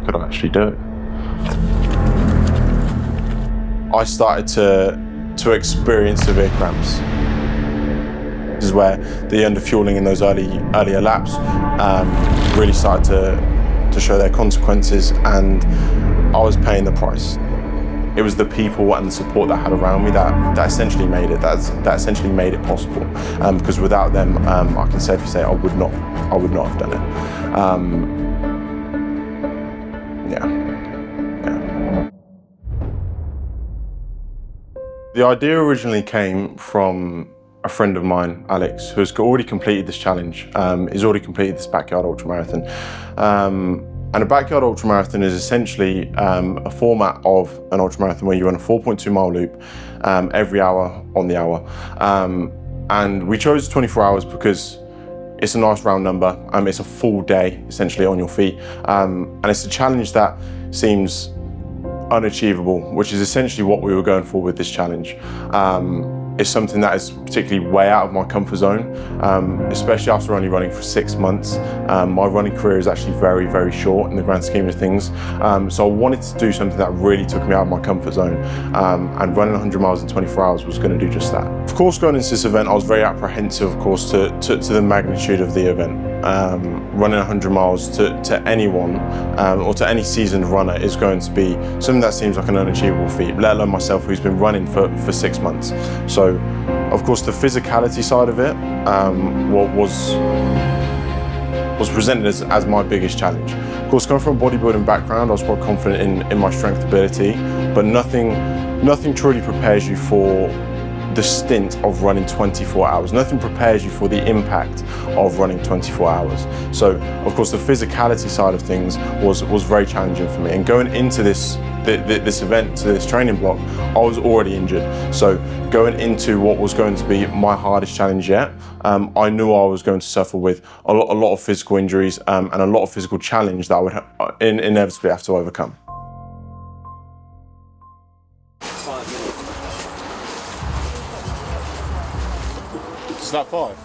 could I actually do it? I started to experience severe cramps. This is where the underfueling in those earlier laps really started to show their consequences, and I was paying the price. It was the people and the support that I had around me that essentially made it. That essentially made it possible. Because without them, I can safely say I would not have done it. Yeah. The idea originally came from a friend of mine, Alex, who's already completed this challenge. He's already completed this backyard ultramarathon. And a backyard ultramarathon is essentially a format of an ultramarathon where you run a 4.2 mile loop every hour on the hour. And we chose 24 hours because it's a nice round number. It's a full day essentially on your feet. And it's a challenge that seems unachievable, which is essentially what we were going for with this challenge. It's something that is particularly way out of my comfort zone, especially after only running for 6 months. My running career is actually very, very short in the grand scheme of things. So I wanted to do something that really took me out of my comfort zone, and running 100 miles in 24 hours was going to do just that. Of course, going into this event, I was very apprehensive, of course, to the magnitude of the event. Running 100 miles to anyone or to any seasoned runner is going to be something that seems like an unachievable feat, let alone myself, who's been running for 6 months. So, of course, the physicality side of it was presented as my biggest challenge. Of course, coming from a bodybuilding background, I was quite confident in my strength ability, but nothing truly prepares you for the stint of running 24 hours. Nothing prepares you for the impact of running 24 hours. So, of course, the physicality side of things was very challenging for me. And going into this event, to this training block, I was already injured. So going into what was going to be my hardest challenge yet, I knew I was going to suffer with a lot of physical injuries and a lot of physical challenge that I would inevitably have to overcome. Is that 5?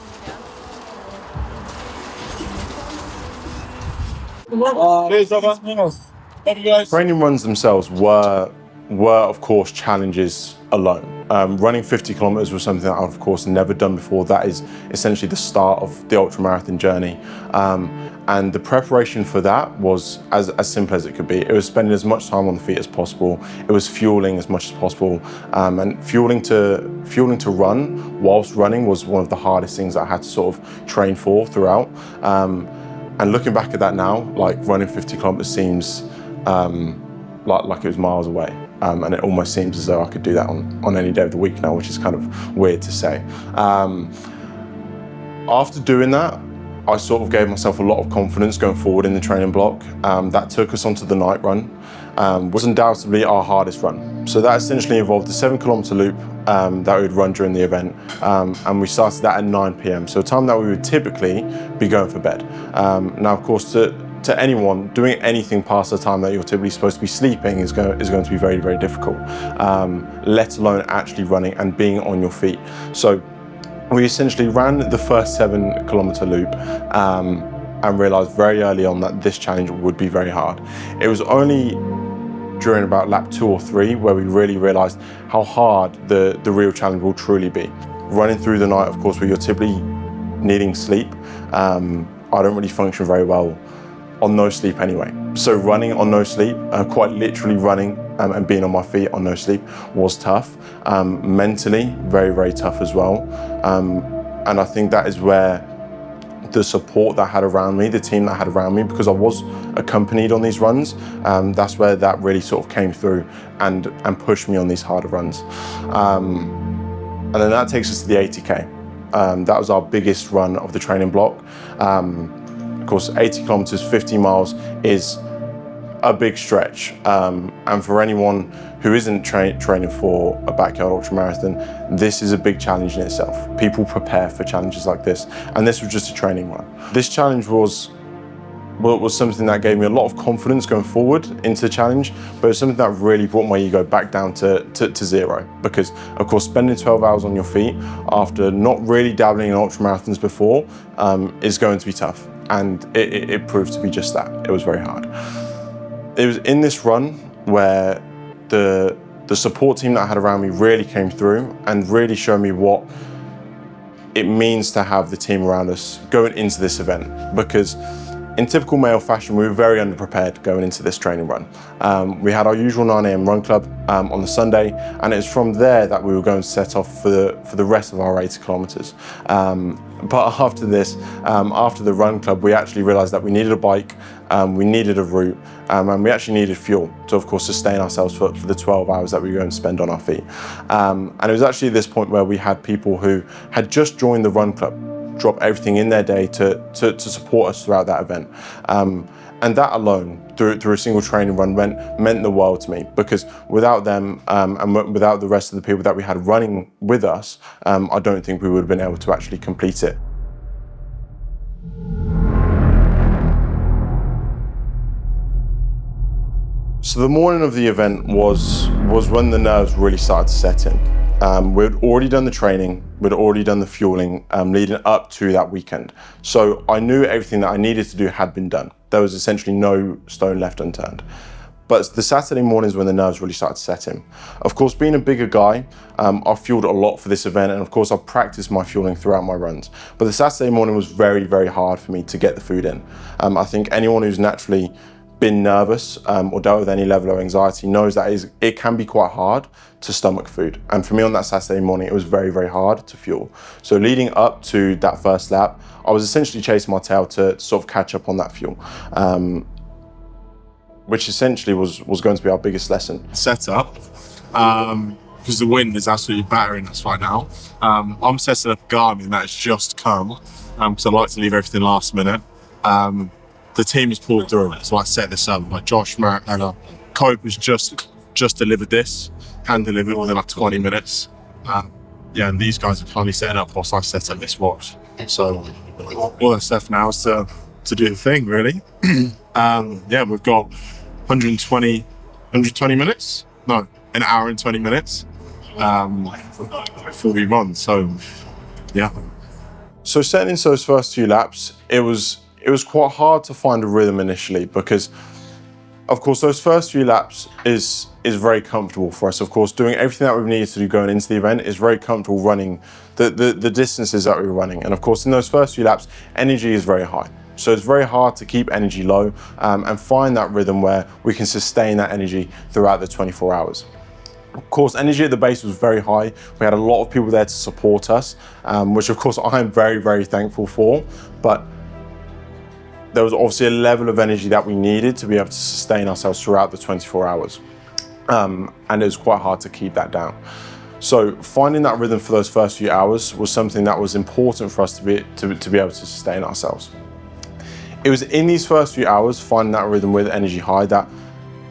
Training runs themselves were of course challenges alone. Running 50 kilometers was something that I've of course never done before. That is essentially the start of the ultramarathon journey. And the preparation for that was as simple as it could be. It was spending as much time on the feet as possible. It was fueling as much as possible. And fueling to run whilst running was one of the hardest things that I had to sort of train for throughout. And looking back at that now, like running 50 kilometers seems like it was miles away. And it almost seems as though I could do that on any day of the week now, which is kind of weird to say. After doing that, I sort of gave myself a lot of confidence going forward in the training block. That took us onto the night run, was undoubtedly our hardest run. So that essentially involved a 7-kilometer loop that we would run during the event. And we started that at 9 p.m. So a time that we would typically be going for bed. Now, of course, to anyone, doing anything past the time that you're typically supposed to be sleeping is going to be very, very difficult, let alone actually running and being on your feet. So we essentially ran the first 7-kilometer loop and realized very early on that this challenge would be very hard. It was only during about lap 2 or 3 where we really realized how hard the real challenge will truly be. Running through the night, of course, where you're typically needing sleep, I don't really function very well on no sleep anyway. So running on no sleep, quite literally running and being on my feet on no sleep was tough. Mentally, very, very tough as well. And I think that is where the support that I had around me, the team that I had around me, because I was accompanied on these runs, that's where that really sort of came through and pushed me on these harder runs. And then that takes us to the 80K. That was our biggest run of the training block. Of course, 80 kilometers, 50 miles is a big stretch. And for anyone who isn't training for a backyard ultramarathon, this is a big challenge in itself. People prepare for challenges like this, and this was just a training run. This challenge was something that gave me a lot of confidence going forward into the challenge, but it was something that really brought my ego back down to zero. Because, of course, spending 12 hours on your feet after not really dabbling in ultramarathons before is going to be tough. And it proved to be just that. It was very hard. It was in this run where the support team that I had around me really came through and really showed me what it means to have the team around us going into this event. Because in typical male fashion, we were very underprepared going into this training run. We had our usual 9 AM run club on the Sunday, and it's from there that we were going to set off for the rest of our 80 kilometers. But after this, after the run club, we actually realized that we needed a bike, we needed a route, and we actually needed fuel to, of course, sustain ourselves for the 12 hours that we were going to spend on our feet. And it was actually this point where we had people who had just joined the run club drop everything in their day to support us throughout that event. And that alone, through a single training run, meant the world to me, because without them and without the rest of the people that we had running with us, I don't think we would have been able to actually complete it. So the morning of the event was when the nerves really started to set in. We'd already done the training, we'd already done the fueling leading up to that weekend. So I knew everything that I needed to do had been done. There was essentially no stone left unturned. But the Saturday mornings when the nerves really started to set in. Of course, being a bigger guy, I fueled a lot for this event, and of course I practiced my fueling throughout my runs. But the Saturday morning was very, very hard for me to get the food in. I think anyone who's naturally been nervous or dealt with any level of anxiety knows that it can be quite hard to stomach food. And for me on that Saturday morning, it was very, very hard to fuel. So leading up to that first lap, I was essentially chasing my tail to sort of catch up on that fuel, which essentially was going to be our biggest lesson. Setup, because the wind is absolutely battering us right now. I'm setting up a Garmin that's just come, because I like to leave everything last minute. The team has pulled through, so I set this up. Like Josh, Matt, and Cope has just delivered this, hand delivered within like 20 minutes. Yeah, and these guys are finally setting up whilst I set up this watch. So all that's left now is to do the thing, really. Yeah, we've got 120 minutes? No, an hour and 20 minutes before we run. So, yeah. So setting into those first few laps, it was quite hard to find a rhythm initially, because of course those first few laps is very comfortable for us. Of course, doing everything that we've needed to do going into the event is very comfortable running the distances that we were running. And of course in those first few laps, energy is very high. So it's very hard to keep energy low and find that rhythm where we can sustain that energy throughout the 24 hours. Of course, energy at the base was very high. We had a lot of people there to support us, which of course I'm very, very thankful for. But there was obviously a level of energy that we needed to be able to sustain ourselves throughout the 24 hours. And it was quite hard to keep that down. So finding that rhythm for those first few hours was something that was important for us to be able to sustain ourselves. It was in these first few hours, finding that rhythm with energy high, that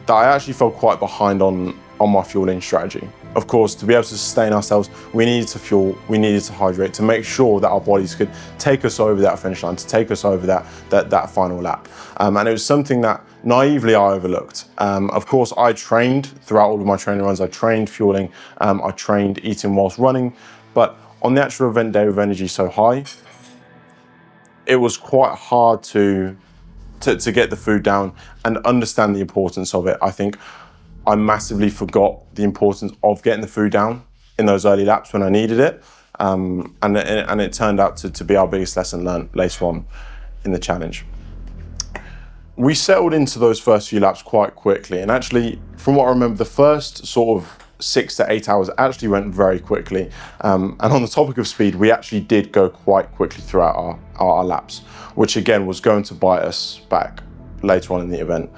I actually felt quite behind on my fueling strategy. Of course, to be able to sustain ourselves, we needed to fuel, we needed to hydrate to make sure that our bodies could take us over that finish line, to take us over that final lap. And it was something that naively I overlooked. Of course, I trained throughout all of my training runs. I trained fueling, I trained eating whilst running, but on the actual event day with energy so high, it was quite hard to get the food down and understand the importance of it. I think I massively forgot the importance of getting the food down in those early laps when I needed it. And it turned out to be our biggest lesson learned later on in the challenge. We settled into those first few laps quite quickly. And actually, from what I remember, the first sort of 6 to 8 hours actually went very quickly. And on the topic of speed, we actually did go quite quickly throughout our laps, which again was going to bite us back later on in the event.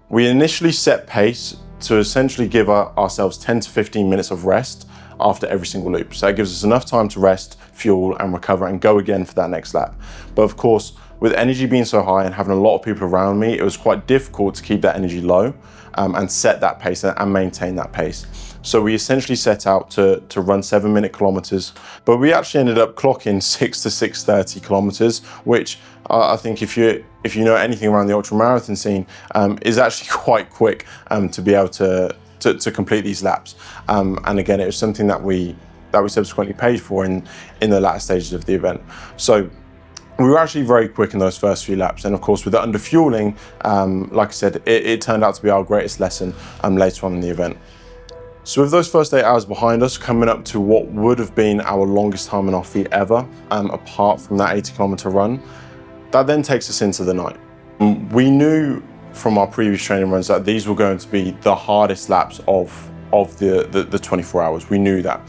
We initially set pace to essentially give ourselves 10 to 15 minutes of rest after every single loop. So that gives us enough time to rest, fuel and recover and go again for that next lap. But of course, with energy being so high and having a lot of people around me, it was quite difficult to keep that energy low and set that pace and maintain that pace. So we essentially set out to run 7-minute kilometers, but we actually ended up clocking 6 to 6:30 kilometers, which I think if you know anything around the ultramarathon scene, is actually quite quick to be able to complete these laps. And again, it was something that we subsequently paid for in the latter stages of the event. So We were actually very quick in those first few laps, and of course with the underfueling, like I said, it turned out to be our greatest lesson later on in the event. So with those first 8 hours behind us, coming up to what would have been our longest time on our feet ever, apart from that 80-kilometer run, that then takes us into the night. We knew from our previous training runs that these were going to be the hardest laps of the 24 hours. We knew that.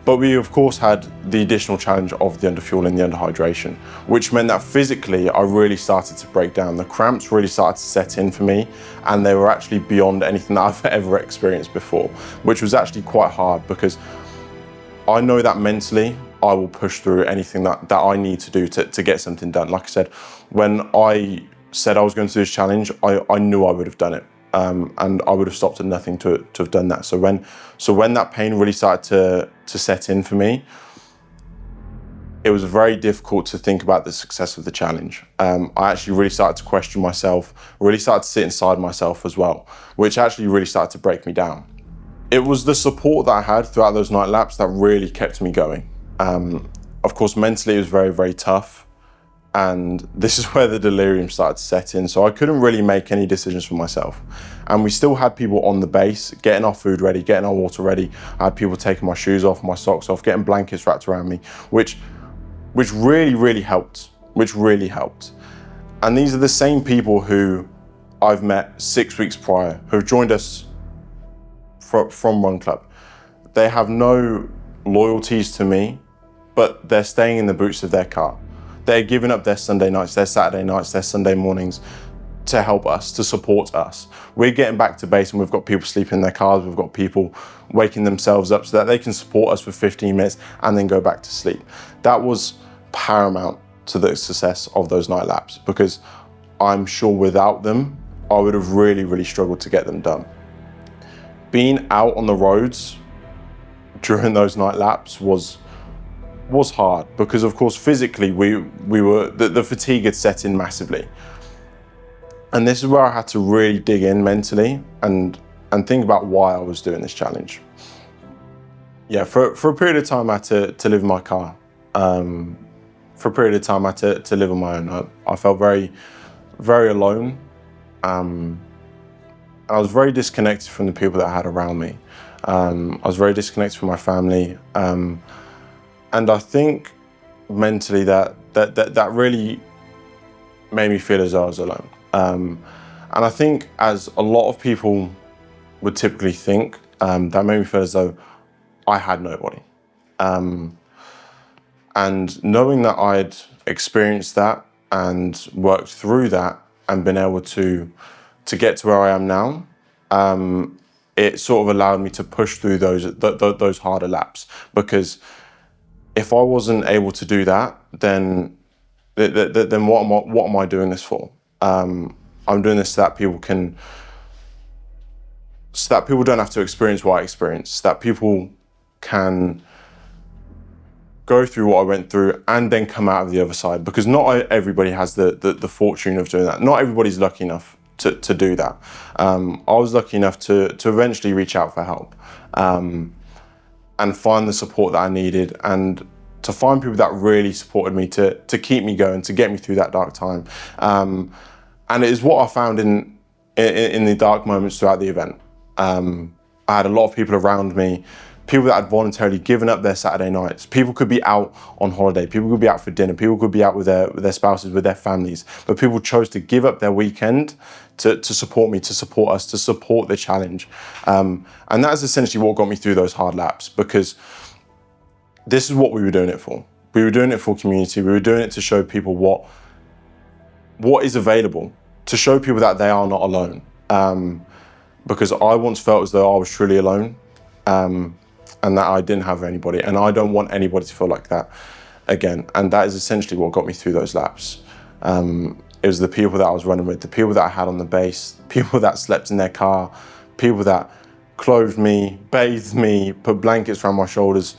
But we of course had the additional challenge of the underfueling, the underhydration, which meant that physically I really started to break down. The cramps really started to set in for me, and they were actually beyond anything that I've ever experienced before, which was actually quite hard because I know that mentally I will push through anything that I need to do to get something done. Like I said, when I said I was going to do this challenge, I knew I would have done it. And I would have stopped at nothing to have done that. So when that pain really started to set in for me, it was very difficult to think about the success of the challenge. I actually really started to question myself, really started to sit inside myself as well, which actually really started to break me down. It was the support that I had throughout those night laps that really kept me going. Of course, mentally it was very, very tough. And this is where the delirium started to set in. So I couldn't really make any decisions for myself. And we still had people on the base, getting our food ready, getting our water ready. I had people taking my shoes off, my socks off, getting blankets wrapped around me, which really, really helped, And these are the same people who I've met 6 weeks prior, who've joined us from Run Club. They have no loyalties to me, but they're staying in the boots of their car. They're giving up their Sunday nights, their Saturday nights, their Sunday mornings to help us, to support us. We're getting back to base and we've got people sleeping in their cars, we've got people waking themselves up so that they can support us for 15 minutes and then go back to sleep. That was paramount to the success of those night laps because I'm sure without them, I would have really, really struggled to get them done. Being out on the roads during those night laps was hard because of course physically the fatigue had set in massively, and this is where I had to really dig in mentally and think about why I was doing this challenge. Yeah, for a period of time I had to live in my car. For a period of time I had to live on my own. I felt very, very alone, and I was very disconnected from the people that I had around me. I was very disconnected from my family. And I think mentally that really made me feel as though I was alone. And I think as a lot of people would typically think, that made me feel as though I had nobody. And knowing that I'd experienced that and worked through that and been able to get to where I am now, it sort of allowed me to push through those harder laps, because if I wasn't able to do that, then what am I doing this for? I'm doing this so that people don't have to experience what I experienced, so that people can go through what I went through and then come out of the other side, because not everybody has the fortune of doing that. Not everybody's lucky enough to do that. I was lucky enough to eventually reach out for help. And find the support that I needed, and to find people that really supported me to keep me going, to get me through that dark time. And it is what I found in the dark moments throughout the event. I had a lot of people around me, people that had voluntarily given up their Saturday nights. People could be out on holiday, people could be out for dinner, people could be out with their spouses, with their families, but people chose to give up their weekend to support me, to support us, to support the challenge. And that is essentially what got me through those hard laps, because this is what we were doing it for. We were doing it for community. We were doing it to show people what is available, to show people that they are not alone. Because I once felt as though I was truly alone, and that I didn't have anybody, and I don't want anybody to feel like that again. And that is essentially what got me through those laps. It was the people that I was running with, the people that I had on the base, people that slept in their car, people that clothed me, bathed me, put blankets around my shoulders,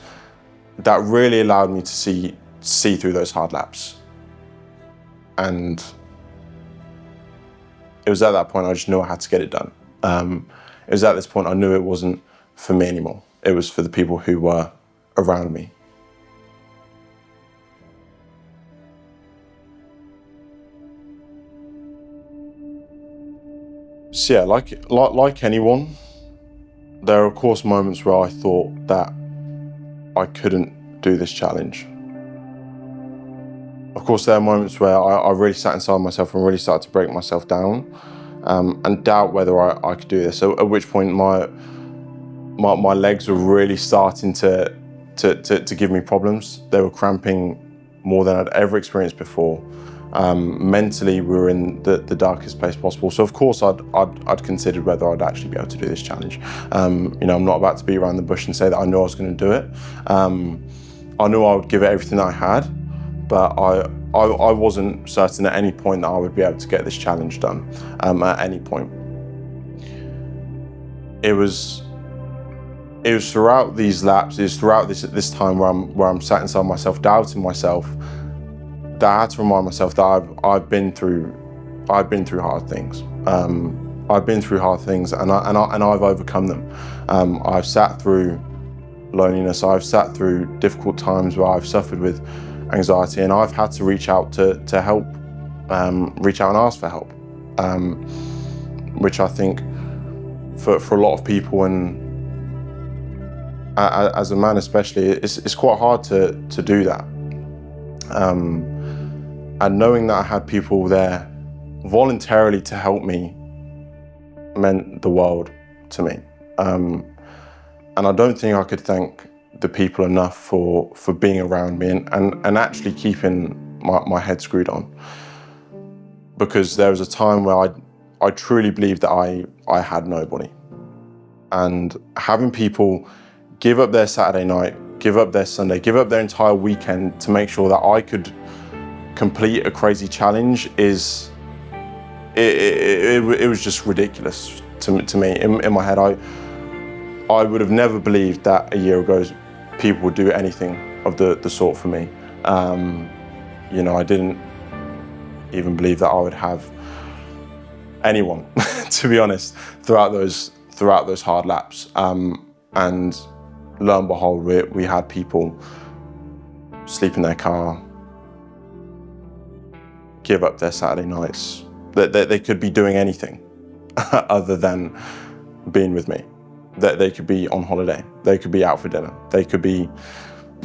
that really allowed me to see through those hard laps. And it was at that point I just knew I had to get it done. It was at this point I knew it wasn't for me anymore. It was for the people who were around me. So yeah, like anyone, there are of course moments where I thought that I couldn't do this challenge. Of course, there are moments where I really sat inside myself and really started to break myself down and doubt whether I could do this. So at which point my legs were really starting to give me problems. They were cramping more than I'd ever experienced before. Mentally, we were in the darkest place possible. So of course, I'd considered whether I'd actually be able to do this challenge. I'm not about to beat around the bush and say that I knew I was going to do it. I knew I would give it everything that I had, but I wasn't certain at any point that I would be able to get this challenge done. At any point, it was throughout these laps, it was throughout this time where I'm sat inside myself, doubting myself, that I had to remind myself that I've been through hard things. I've been through hard things, and I've overcome them. I've sat through loneliness. I've sat through difficult times where I've suffered with anxiety, and I've had to reach out to help, reach out and ask for help, which I think for a lot of people, and as a man especially, it's quite hard to do that. And knowing that I had people there voluntarily to help me meant the world to me. And I don't think I could thank the people enough for being around me and actually keeping my head screwed on. Because there was a time where I truly believed that I had nobody. And having people give up their Saturday night, give up their Sunday, give up their entire weekend to make sure that I could complete a crazy challenge it was just ridiculous to me. In my head, I would have never believed that a year ago people would do anything of the sort for me. I didn't even believe that I would have anyone, to be honest, throughout those hard laps. And lo and behold, we had people sleep in their car, give up their Saturday nights. They could be doing anything other than being with me. They could be on holiday. They could be out for dinner. They could be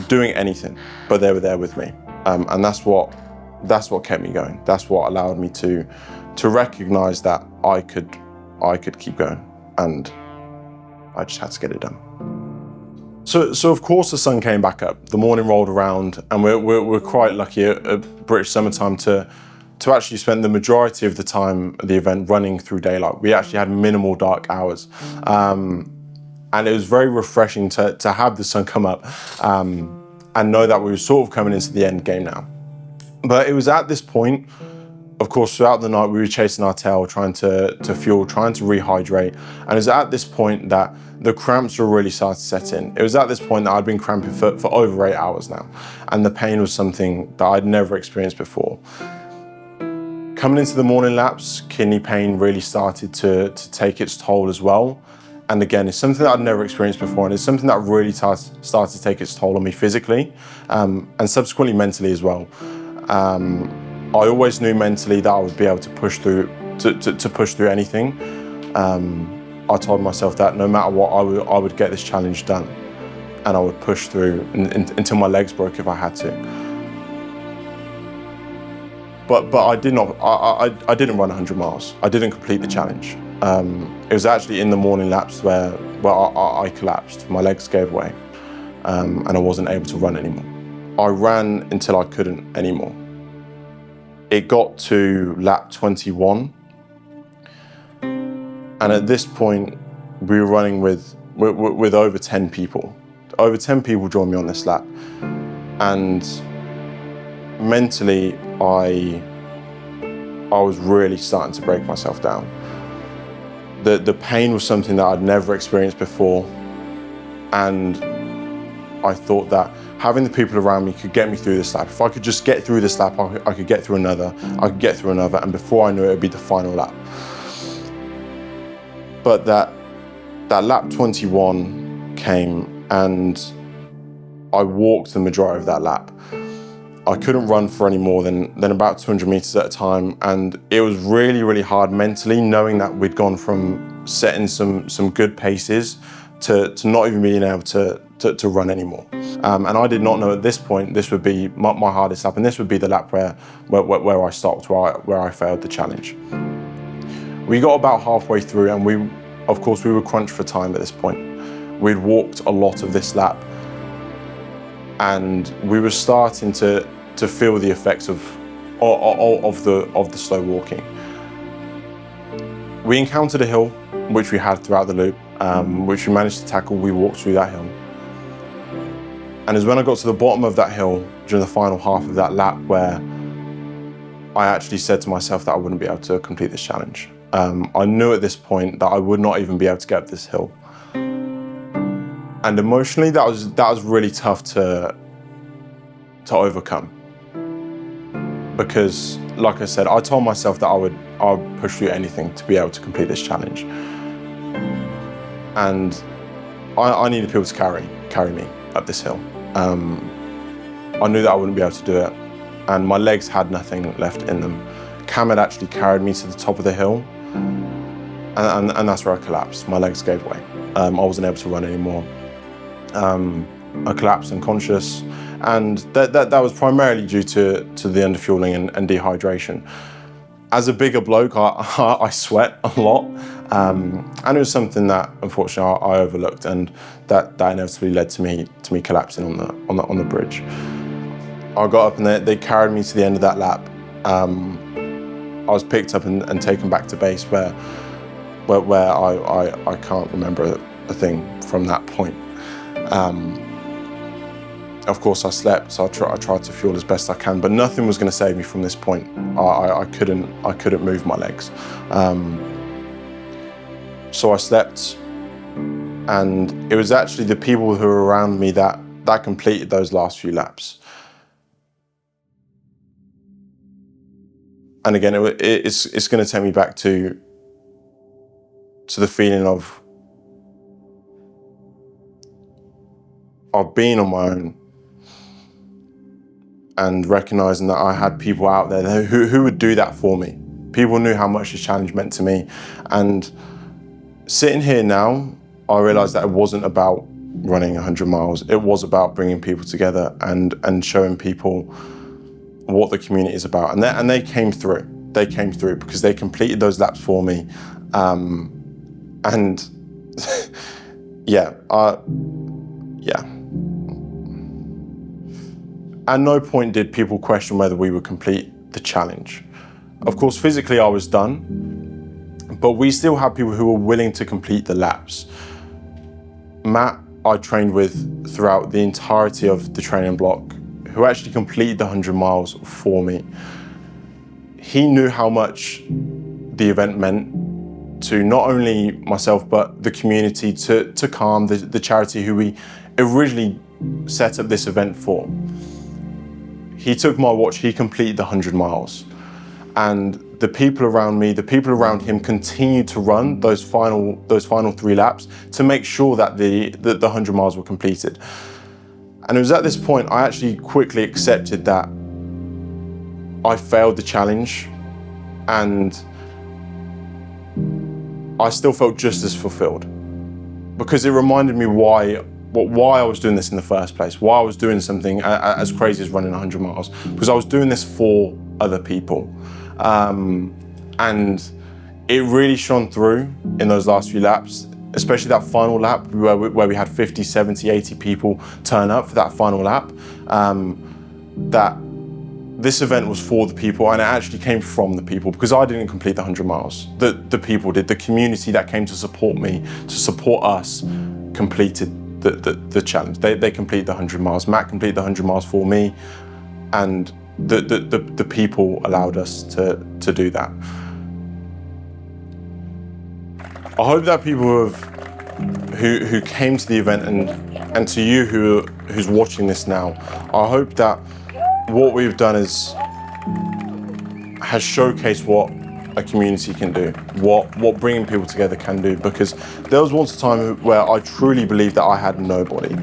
doing anything, but they were there with me. And that's what kept me going. That's what allowed me to recognize that I could keep going, and I just had to get it done. So of course the sun came back up. The morning rolled around, and we're quite lucky at British summertime to actually spend the majority of the time of the event running through daylight. We actually had minimal dark hours. And it was very refreshing to have the sun come up and know that we were sort of coming into the end game now. But it was at this point, of course, throughout the night, we were chasing our tail, trying to fuel, trying to rehydrate. And it was at this point that the cramps were really starting to set in. It was at this point that I'd been cramping for over 8 hours now. And the pain was something that I'd never experienced before. Coming into the morning laps, kidney pain really started to take its toll as well. And again, it's something that I'd never experienced before, and it's something that really started to take its toll on me physically, and subsequently mentally as well. I always knew mentally that I would be able to push through anything. I told myself that no matter what, I would get this challenge done, and I would push through until my legs broke if I had to. But I did not. I didn't run 100 miles. I didn't complete the challenge. It was actually in the morning laps where I collapsed. My legs gave way, and I wasn't able to run anymore. I ran until I couldn't anymore. It got to lap 21, and at this point, we were running with over 10 people. Over 10 people joined me on this lap, and mentally, I was really starting to break myself down. The pain was something that I'd never experienced before, and I thought that having the people around me could get me through this lap. If I could just get through this lap, I could get through another, and before I knew it would be the final lap. But that lap 21 came, and I walked the majority of that lap. I couldn't run for any more than about 200 meters at a time. And it was really, really hard mentally, knowing that we'd gone from setting some good paces to not even being able to run anymore. And I did not know at this point this would be my hardest lap, and this would be the lap where I stopped, where I failed the challenge. We got about halfway through, and we were crunched for time at this point. We'd walked a lot of this lap, and we were starting to feel the effects of the slow walking. We encountered a hill, which we had throughout the loop, which we managed to tackle. We walked through that hill. And it was when I got to the bottom of that hill during the final half of that lap where I actually said to myself that I wouldn't be able to complete this challenge. I knew at this point that I would not even be able to get up this hill. And emotionally, that was really tough to overcome. Because, like I said, I told myself that I would push through anything to be able to complete this challenge. And I needed people to carry me up this hill. I knew that I wouldn't be able to do it, and my legs had nothing left in them. Cam had actually carried me to the top of the hill, and that's where I collapsed. My legs gave way. I wasn't able to run anymore. I collapsed unconscious, and that was primarily due to the underfueling and dehydration. As a bigger bloke, I sweat a lot, and it was something that unfortunately I overlooked, and that inevitably led to me collapsing on the bridge. I got up and they carried me to the end of that lap. I was picked up and taken back to base where I can't remember a thing from that point. Of course, I slept, so I tried to fuel as best I can, but nothing was going to save me from this point. I couldn't move my legs. So I slept, and it was actually the people who were around me that completed those last few laps. And again, it's going to take me back to the feeling of being on my own, and recognizing that I had people out there who would do that for me. People knew how much this challenge meant to me. And sitting here now, I realized that it wasn't about running 100 miles. It was about bringing people together and showing people what the community is about. And they came through. They came through because they completed those laps for me. And yeah. At no point did people question whether we would complete the challenge. Of course, physically I was done, but we still had people who were willing to complete the laps. Matt, I trained with throughout the entirety of the training block, who actually completed the 100 miles for me. He knew how much the event meant to not only myself, but the community, to Calm, the charity who we originally set up this event for. He took my watch, he completed the 100 miles. And the people around me, the people around him continued to run those final 3 laps to make sure that the 100 miles were completed. And it was at this point I actually quickly accepted that I failed the challenge, and I still felt just as fulfilled, because it reminded me why I was doing this in the first place, why I was doing something as crazy as running 100 miles, because I was doing this for other people. And it really shone through in those last few laps, especially that final lap where we had 50, 70, 80 people turn up for that final lap, that this event was for the people, and it actually came from the people, because I didn't complete the 100 miles. The people did. The community that came to support me, to support us, completed the challenge. They completed the 100 miles. Matt completed the 100 miles for me, and the people allowed us to do that. I hope that people who came to the event, and to you who's watching this now, I hope that what we've done has showcased what a community can do, what bringing people together can do, because there was once a time where I truly believed that I had nobody.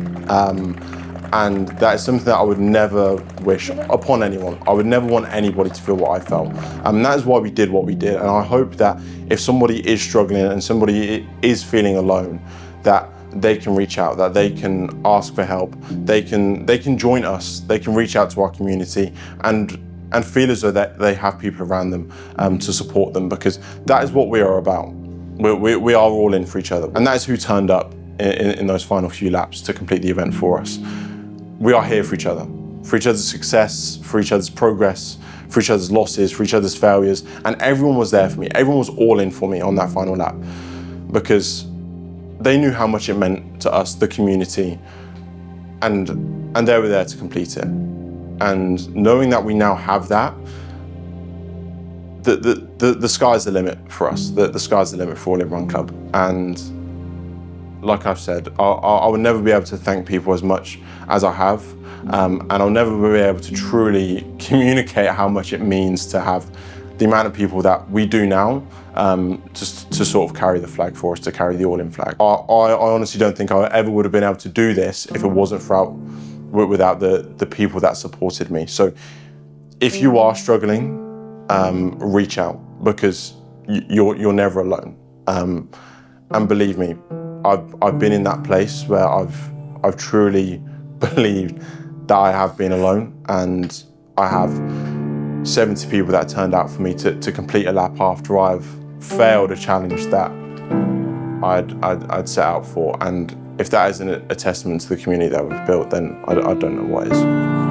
And that is something that I would never wish upon anyone. I would never want anybody to feel what I felt. And that is why we did what we did. And I hope that if somebody is struggling and somebody is feeling alone, that they can reach out, that they can ask for help, they can join us, they can reach out to our community and feel as though that they have people around them to support them, because that is what we are about. We are all in for each other. And that is who turned up in those final few laps to complete the event for us. We are here for each other's success, for each other's progress, for each other's losses, for each other's failures. And everyone was there for me. Everyone was all in for me on that final lap, because they knew how much it meant to us, the community, and they were there to complete it. And knowing that we now have that, the sky's the limit for us. The sky's the limit for All In Run Club. And like I've said, I will never be able to thank people as much as I have, and I'll never be able to truly communicate how much it means to have the amount of people that we do now to sort of carry the flag for us, to carry the All In flag. I honestly don't think I ever would have been able to do this if it wasn't without the people that supported me. So if you are struggling, reach out, because you're never alone. And believe me, I've been in that place where I've truly believed that I have been alone, and I have 70 people that turned out for me to complete a lap after I've failed a challenge that I'd set out for. And if that isn't a testament to the community that we've built, then I don't know what is.